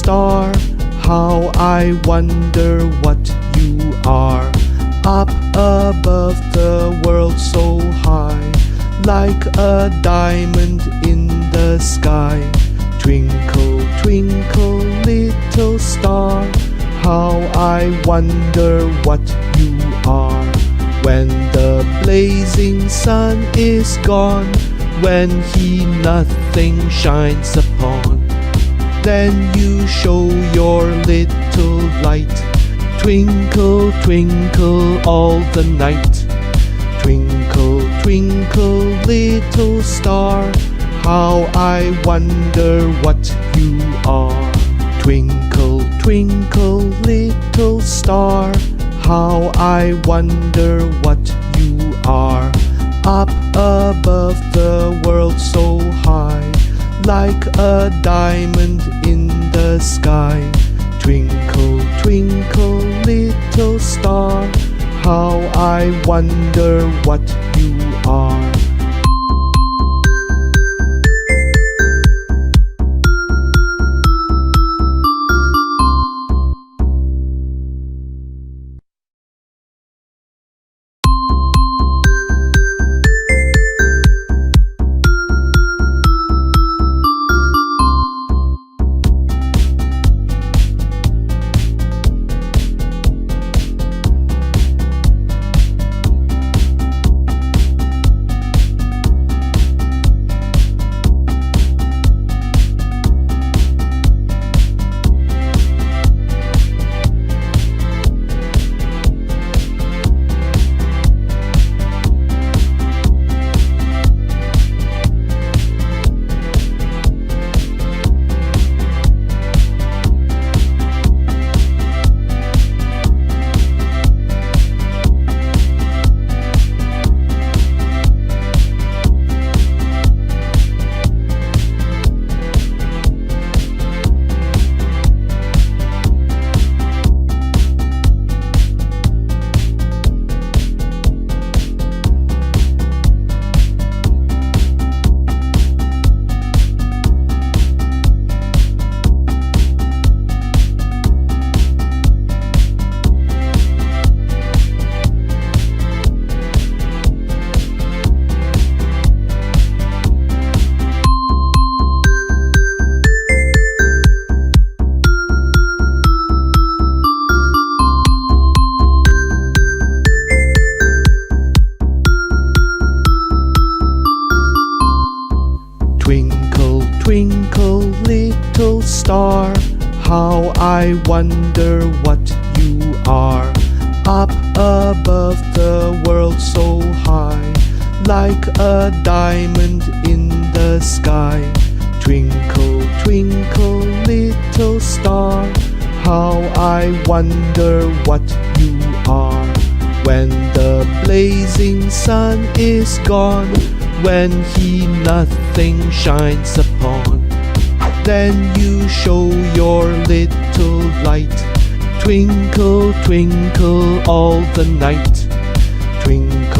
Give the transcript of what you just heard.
star, how I wonder what you are. Up above the world so high, like a diamond in the sky. Twinkle, twinkle, little star, how I wonder what you are. When the blazing sun is gone, when he nothing shines upon, then you show your little light. Twinkle, twinkle all the night. Twinkle, twinkle, little star, how I wonder what you are. Twinkle, twinkle, little star, how I wonder what you are. Up above the world so high, like a diamond in the sky. Twinkle, twinkle, little star, how I wonder what you are. Twinkle, twinkle, little star, how I wonder what you are. Up above the world so high, like a diamond in the sky. Twinkle, twinkle, little star, how I wonder what you are. When the blazing sun is gone, when he nothing shines upon, then you show your little light. Twinkle, twinkle all the night. Twinkle,